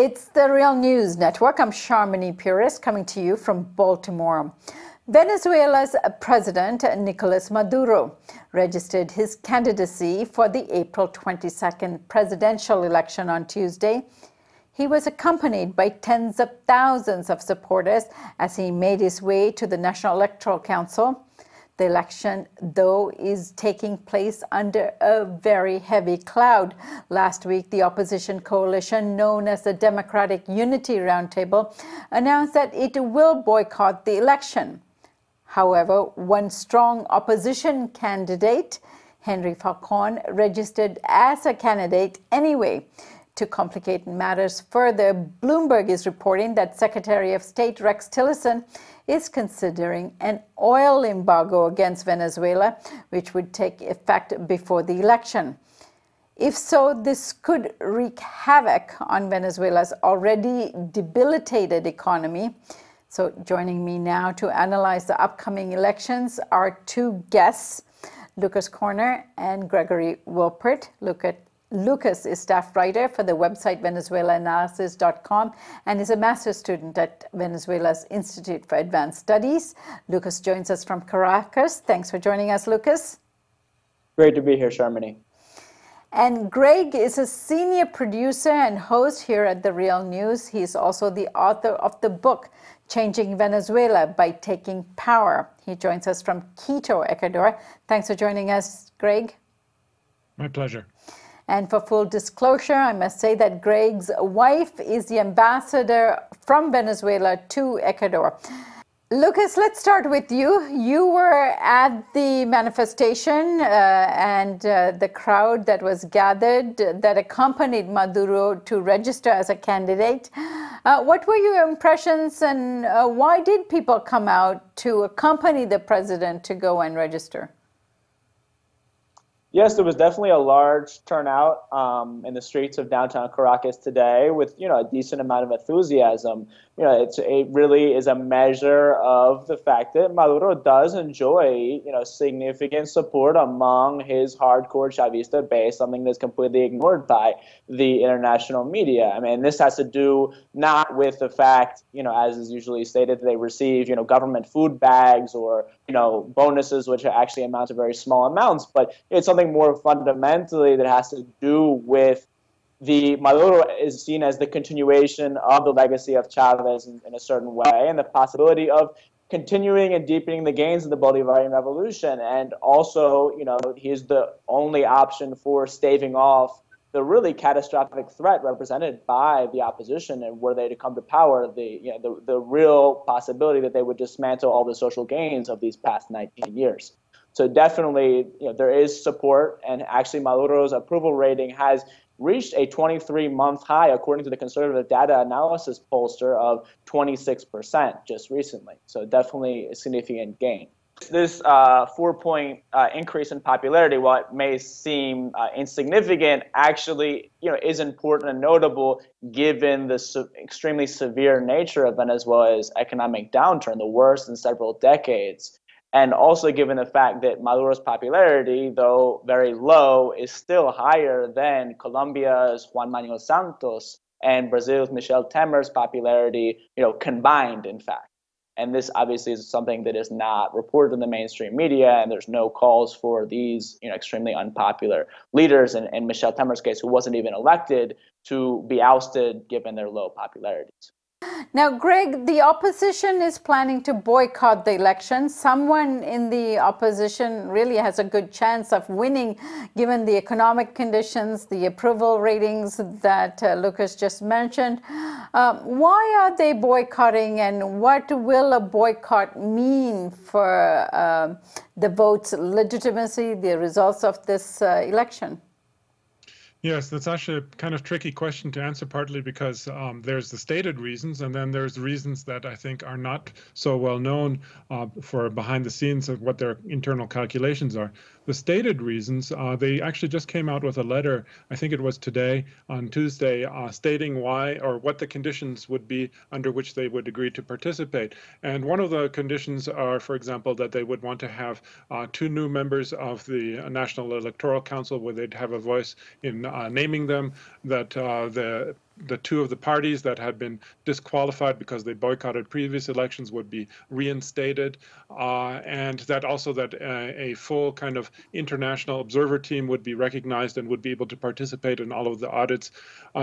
It's the Real News Network. I'm Sharmini Puris coming to you from Baltimore. Venezuela's President Nicolas Maduro registered his candidacy for the April 22nd presidential election on Tuesday. He was accompanied by tens of thousands of supporters as he made his way to the National Electoral Council. The election, though, is taking place under a very heavy cloud. Last week, the opposition coalition known as the Democratic Unity Roundtable announced that it will boycott the election. However, one strong opposition candidate, Henry Falcon, registered as a candidate anyway. To complicate matters further, Bloomberg is reporting that Secretary of State Rex Tillerson is considering an oil embargo against Venezuela, which would take effect before the election. If so, this could wreak havoc on Venezuela's already debilitated economy. So joining me now to analyze the upcoming elections are two guests, Lucas Corner and Gregory Wilpert. Lucas is staff writer for the website VenezuelaAnalysis.com and is a master's student at Venezuela's Institute for Advanced Studies. Lucas joins us from Caracas. Thanks for joining us, Lucas. Great to be here, Sharmini. And Greg is a senior producer and host here at The Real News. He's also the author of the book, Changing Venezuela by Taking Power. He joins us from Quito, Ecuador. Thanks for joining us, Greg. My pleasure. And for full disclosure, I must say that Greg's wife is the ambassador from Venezuela to Ecuador. Lucas, let's start with you. You were at the manifestation and the crowd that was gathered that accompanied Maduro to register as a candidate. What were your impressions and why did people come out to accompany the president to go and register? Yes, there was definitely a large turnout in the streets of downtown Caracas today with, a decent amount of enthusiasm. It really is a measure of the fact that Maduro does enjoy, significant support among his hardcore Chavista base, something that's completely ignored by the international media. I mean, this has to do not with the fact, as is usually stated, that they receive, government food bags or, bonuses, which actually amount to very small amounts, but it's something more fundamentally that has to do with Maduro is seen as the continuation of the legacy of Chavez in a certain way, and the possibility of continuing and deepening the gains of the Bolivarian Revolution. And also, he's the only option for staving off the really catastrophic threat represented by the opposition, and were they to come to power, the real possibility that they would dismantle all the social gains of these past 19 years. So definitely, there is support, and actually Maduro's approval rating has reached a 23-month high, according to the conservative data analysis pollster, of 26% just recently. So definitely a significant gain. This 4-point increase in popularity, while it may seem insignificant, actually is important and notable given the extremely severe nature of Venezuela's economic downturn, the worst in several decades. And also given the fact that Maduro's popularity, though very low, is still higher than Colombia's Juan Manuel Santos and Brazil's Michel Temer's popularity, combined, in fact. And this obviously is something that is not reported in the mainstream media, and there's no calls for these extremely unpopular leaders, and in Michel Temer's case, who wasn't even elected, to be ousted given their low popularities. Now, Greg, the opposition is planning to boycott the election. Someone in the opposition really has a good chance of winning, given the economic conditions, the approval ratings that Lucas just mentioned. Why are they boycotting, and what will a boycott mean for the vote's legitimacy, the results of this election? Yes, that's actually a kind of tricky question to answer, partly because there's the stated reasons, and then there's reasons that I think are not so well known for behind the scenes of what their internal calculations are. The stated reasons, they actually just came out with a letter, I think it was today, on Tuesday, stating why or what the conditions would be under which they would agree to participate. And one of the conditions are, for example, that they would want to have 2 new members of the National Electoral Council where they'd have a voice in naming them, that the the two of the parties that had been disqualified because they boycotted previous elections would be reinstated, and that also that a full kind of international observer team would be recognized and would be able to participate in all of the audits.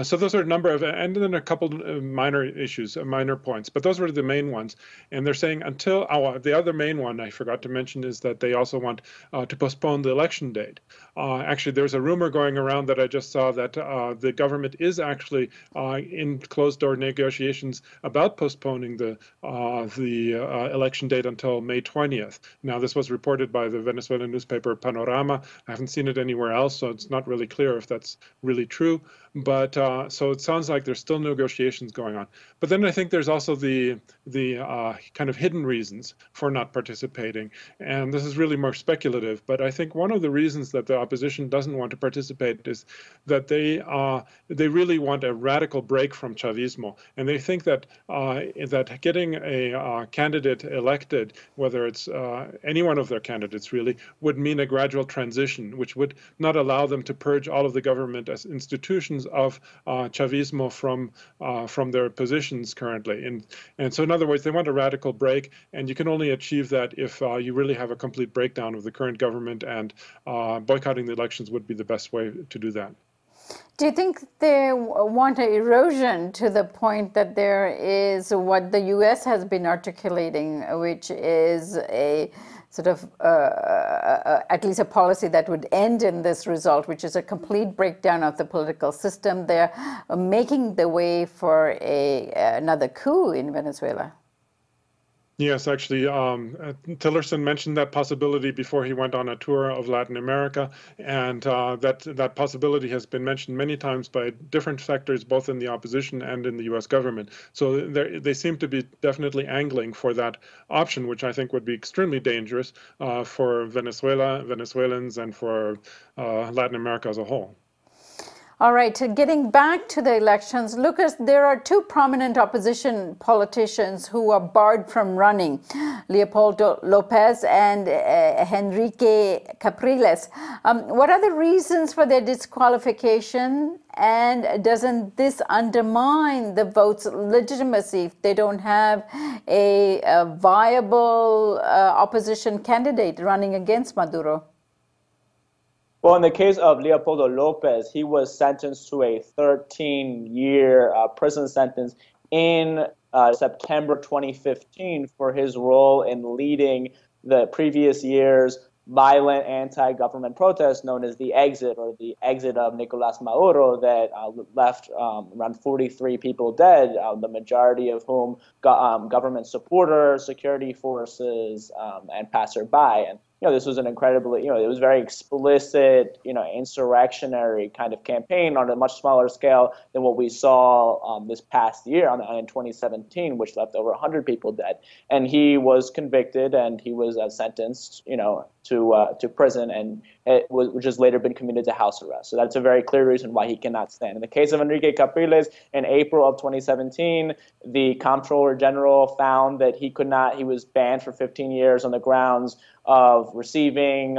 So those are a number of, and then a couple minor issues, minor points, but those were the main ones. And they're saying until, the other main one I forgot to mention is that they also want to postpone the election date. Actually, there's a rumor going around that I just saw that the government is actually in closed-door negotiations about postponing the election date until May 20th. Now, this was reported by the Venezuelan newspaper Panorama. I haven't seen it anywhere else, so it's not really clear if that's really true. But so it sounds like there's still negotiations going on. But then I think there's also the kind of hidden reasons for not participating. And this is really more speculative. But I think one of the reasons that the opposition doesn't want to participate is that they really want a radical break from Chavismo. And they think that that getting a candidate elected, whether it's any one of their candidates really, would mean a gradual transition, which would not allow them to purge all of the government as institutions of Chavismo from their positions currently. And so in other words, they want a radical break, and you can only achieve that if you really have a complete breakdown of the current government, and boycotting the elections would be the best way to do that. Do you think they want an erosion to the point that there is what the U.S. has been articulating, which is a sort of at least a policy that would end in this result, which is a complete breakdown of the political system? They're making the way for another coup in Venezuela. Yes, actually, Tillerson mentioned that possibility before he went on a tour of Latin America, and that possibility has been mentioned many times by different sectors, both in the opposition and in the U.S. government. So they seem to be definitely angling for that option, which I think would be extremely dangerous for Venezuela, Venezuelans, and for Latin America as a whole. All right, getting back to the elections, Lucas, there are two prominent opposition politicians who are barred from running, Leopoldo Lopez and Henrique Capriles. What are the reasons for their disqualification, and doesn't this undermine the vote's legitimacy if they don't have a viable opposition candidate running against Maduro? Well, in the case of Leopoldo Lopez, he was sentenced to a 13-year prison sentence in September 2015 for his role in leading the previous year's violent anti-government protest known as the exit, or the exit of Nicolas Maduro, that left around 43 people dead, the majority of whom government supporters, security forces, and passerby. And this was an incredibly, it was very explicit, insurrectionary kind of campaign on a much smaller scale than what we saw this past year in 2017, which left over 100 people dead. And he was convicted, and he was sentenced, to prison, and which has later been commuted to house arrest. So that's a very clear reason why he cannot stand. In the case of Henrique Capriles, in April of 2017, the Comptroller General found that he was banned for 15 years on the grounds of receiving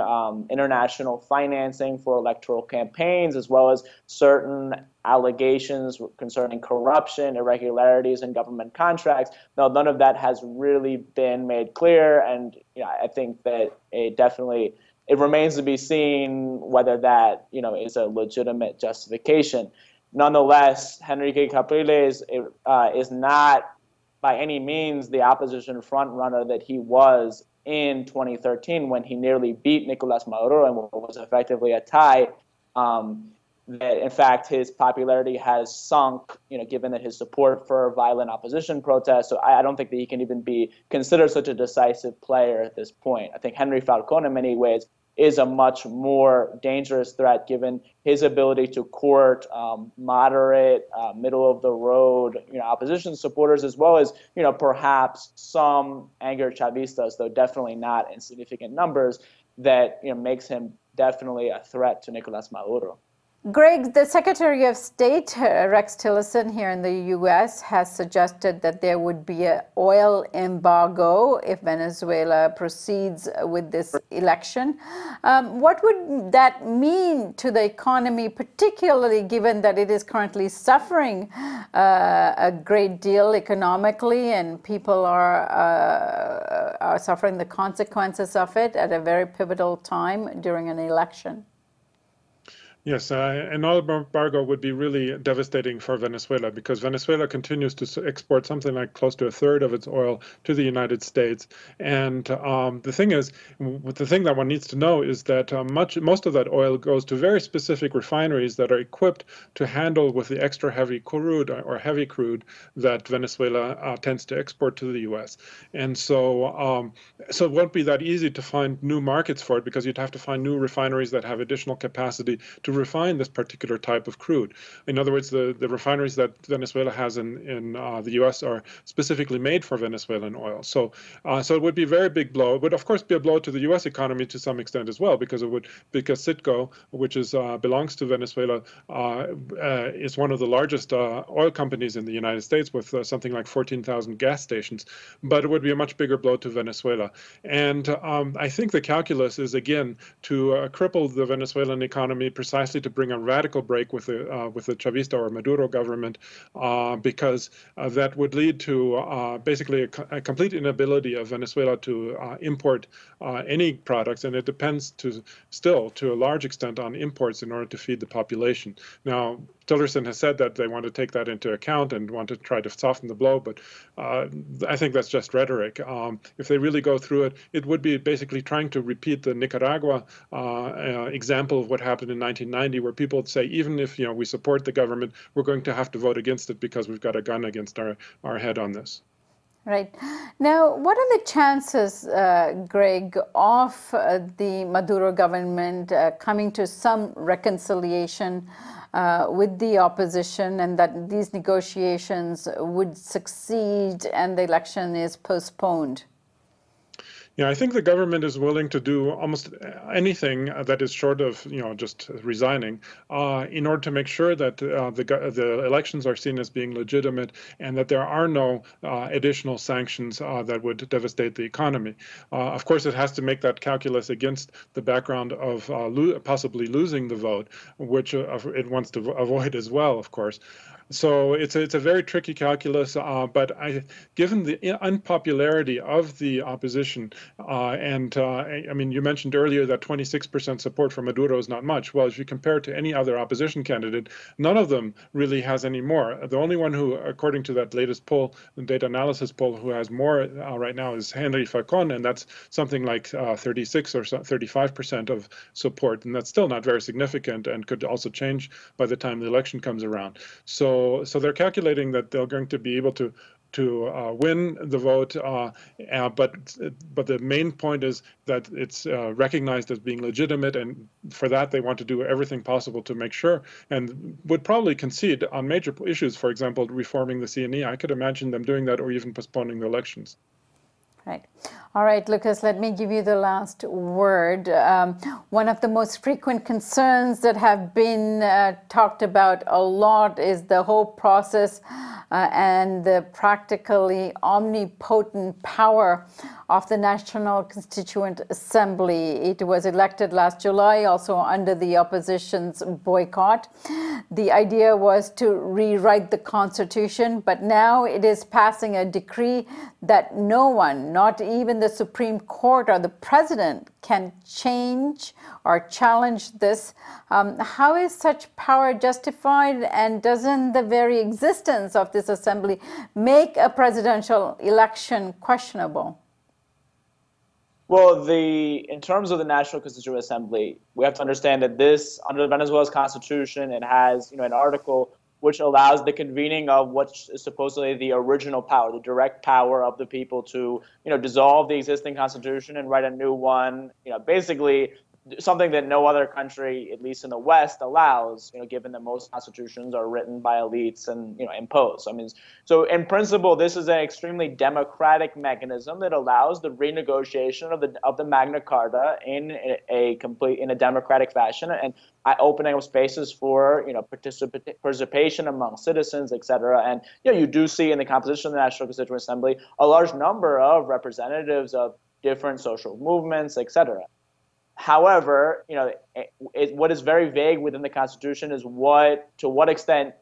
international financing for electoral campaigns, as well as certain allegations concerning corruption, irregularities in government contracts. Now, none of that has really been made clear, and I think that it remains to be seen whether that is a legitimate justification. Nonetheless, Henrique Capriles is not by any means the opposition frontrunner that he was in 2013 when he nearly beat Nicolas Maduro and what was effectively a tie. That in fact his popularity has sunk, given that his support for violent opposition protests. So I don't think that he can even be considered such a decisive player at this point. I think Henry Falcón in many ways is a much more dangerous threat, given his ability to court moderate, middle-of-the-road, opposition supporters, as well as, perhaps some angered Chavistas, though definitely not in significant numbers, that makes him definitely a threat to Nicolas Maduro. Greg, the Secretary of State, Rex Tillerson, here in the U.S., has suggested that there would be an oil embargo if Venezuela proceeds with this election. What would that mean to the economy, particularly given that it is currently suffering a great deal economically, and people are suffering the consequences of it at a very pivotal time during an election? Yes, an oil embargo would be really devastating for Venezuela because Venezuela continues to export something like close to a third of its oil to the United States. And the thing that one needs to know is that most of that oil goes to very specific refineries that are equipped to handle with the extra heavy crude or heavy crude that Venezuela tends to export to the U.S. And so it won't be that easy to find new markets for it because you'd have to find new refineries that have additional capacity to refine this particular type of crude. In other words, the refineries that Venezuela has in the U.S. are specifically made for Venezuelan oil. So it would be a very big blow. It would, of course, be a blow to the U.S. economy to some extent as well, because Citgo, which belongs to Venezuela, is one of the largest oil companies in the United States with something like 14,000 gas stations. But it would be a much bigger blow to Venezuela. And I think the calculus is, again, to cripple the Venezuelan economy precisely to bring a radical break with the Chavista or Maduro government, because that would lead to basically a complete inability of Venezuela to import any products, and it depends still to a large extent on imports in order to feed the population. Now, Tillerson has said that they want to take that into account and want to try to soften the blow, but I think that's just rhetoric. If they really go through it, it would be basically trying to repeat the Nicaragua example of what happened in 1990, where people would say, even if we support the government, we're going to have to vote against it because we've got a gun against our head on this. Right. Now, what are the chances, Greg, of the Maduro government coming to some reconciliation with the opposition, and that these negotiations would succeed and the election is postponed? Yeah, I think the government is willing to do almost anything that is short of, just resigning, in order to make sure that the elections are seen as being legitimate and that there are no additional sanctions that would devastate the economy. Of course, it has to make that calculus against the background of possibly losing the vote, which it wants to avoid as well, of course. So it's a very tricky calculus, but given the unpopularity of the opposition, I mean, you mentioned earlier that 26% support for Maduro is not much. Well, if you compare it to any other opposition candidate, none of them really has any more. The only one who, according to that latest poll, the data analysis poll, who has more right now is Henry Falcon, and that's something like 36 or 35% of support, and that's still not very significant and could also change by the time the election comes around. So they're calculating that they're going to be able to win the vote, but the main point is that it's recognized as being legitimate, and for that they want to do everything possible to make sure, and would probably concede on major issues, for example, reforming the CNE. I could imagine them doing that, or even postponing the elections. Right. All right, Lucas, let me give you the last word. One of the most frequent concerns that have been talked about a lot is the whole process and the practically omnipotent power of the National Constituent Assembly. It was elected last July, also under the opposition's boycott. The idea was to rewrite the Constitution, but now it is passing a decree that no one, not even the Supreme Court or the President, can change or challenge this. How is such power justified, and doesn't the very existence of this assembly make a presidential election questionable? Well, in terms of the National Constituent Assembly, we have to understand that this, under Venezuela's constitution, it has an article which allows the convening of what is supposedly the original power, the direct power of the people to dissolve the existing constitution and write a new one. Basically, something that no other country, at least in the West, allows, given that most constitutions are written by elites and, imposed. I mean, so in principle, this is an extremely democratic mechanism that allows the renegotiation of the Magna Carta in a democratic fashion, and opening up spaces for, participation among citizens, et cetera. And, you do see in the composition of the National Constituent Assembly a large number of representatives of different social movements, et cetera. However, what is very vague within the Constitution is to what extent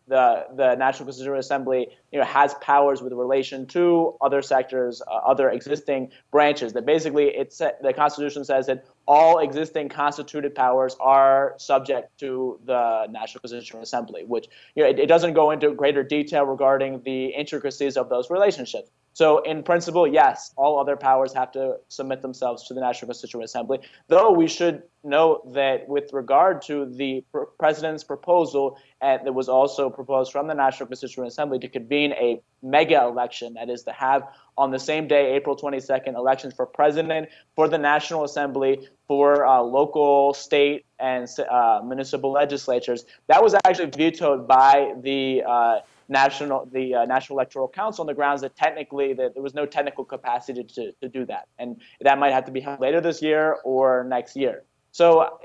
the National Constituent Assembly, has powers with relation to other sectors, other existing branches. That basically, the Constitution says that all existing constituted powers are subject to the National Constituent Assembly, which it doesn't go into greater detail regarding the intricacies of those relationships. So in principle, yes, all other powers have to submit themselves to the National Constituent Assembly, though we should note that with regard to the president's proposal, that was also proposed from the National Constituent Assembly to convene a mega election, that is to have on the same day, April 22nd, elections for president, for the National Assembly, for local, state, and municipal legislatures. That was actually vetoed by the National Electoral Council on the grounds that technically there was no technical capacity to do that, and that might have to be held later this year or next year. So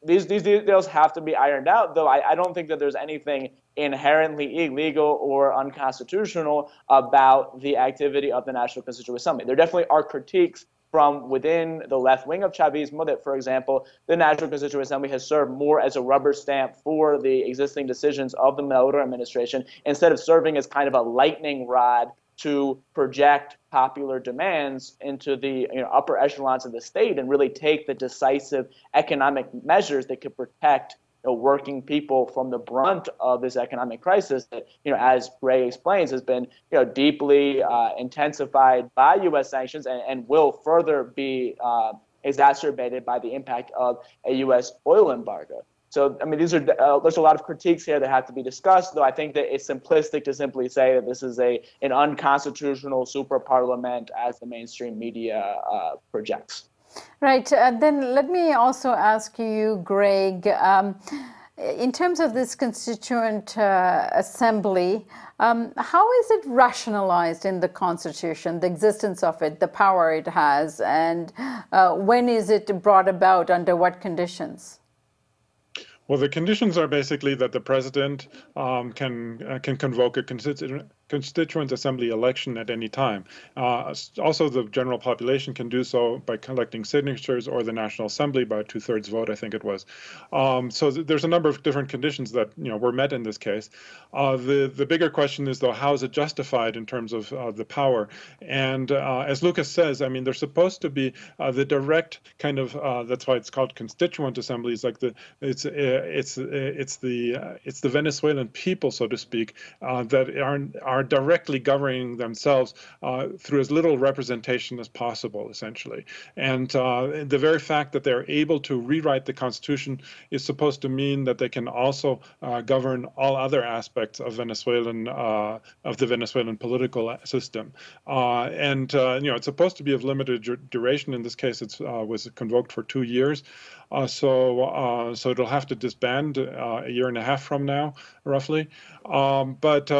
these details have to be ironed out, though I don't think that there's anything inherently illegal or unconstitutional about the activity of the National Constituent Assembly. There definitely are critiques from within the left wing of Chavismo that, for example, the National Constituent Assembly has served more as a rubber stamp for the existing decisions of the Maduro administration instead of serving as kind of a lightning rod to project popular demands into the upper echelons of the state and really take the decisive economic measures that could protect working people from the brunt of this economic crisis that, as Ray explains, has been deeply intensified by U.S. sanctions and will further be exacerbated by the impact of a U.S. oil embargo. So, I mean, there's a lot of critiques here that have to be discussed, though I think that it's simplistic to simply say that this is an unconstitutional super parliament as the mainstream media projects. Right. Then let me also ask you, Greg, in terms of this Constituent Assembly, how is it rationalized in the Constitution, the existence of it, the power it has, and when is it brought about, under what conditions? Well, the conditions are basically that the president can convoke a Constituent Assembly election at any time. Also, the general population can do so by collecting signatures, or the National Assembly by a 2/3 vote, I think it was. So there's a number of different conditions that were met in this case. The bigger question is, though, how is it justified in terms of the power? And as Lucas says, I mean, there's supposed to be the direct kind of that's why it's called Constituent Assemblies, like it's the Venezuelan people, so to speak, that are directly governing themselves through as little representation as possible, essentially. And the very fact that they're able to rewrite the Constitution is supposed to mean that they can also govern all other aspects of the Venezuelan political system. It's supposed to be of limited duration. In this case, it was convoked for 2 years. So it'll have to disband a year and a half from now, roughly. But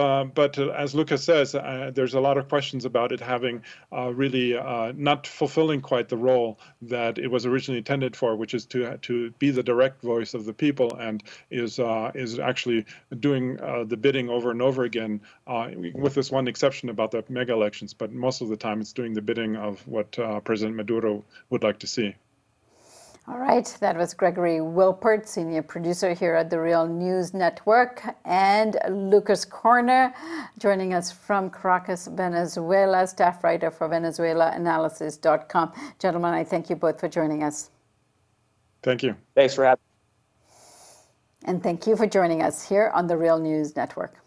as Lucas says, there's a lot of questions about it having really not fulfilling quite the role that it was originally intended for, which is to be the direct voice of the people, and is actually doing the bidding over and over again, with this one exception about the mega elections. But most of the time, it's doing the bidding of what President Maduro would like to see. All right, that was Gregory Wilpert, senior producer here at the Real News Network, and Lucas Corner, joining us from Caracas, Venezuela, staff writer for VenezuelaAnalysis.com. Gentlemen, I thank you both for joining us. Thank you. Thanks for having me. And thank you for joining us here on the Real News Network.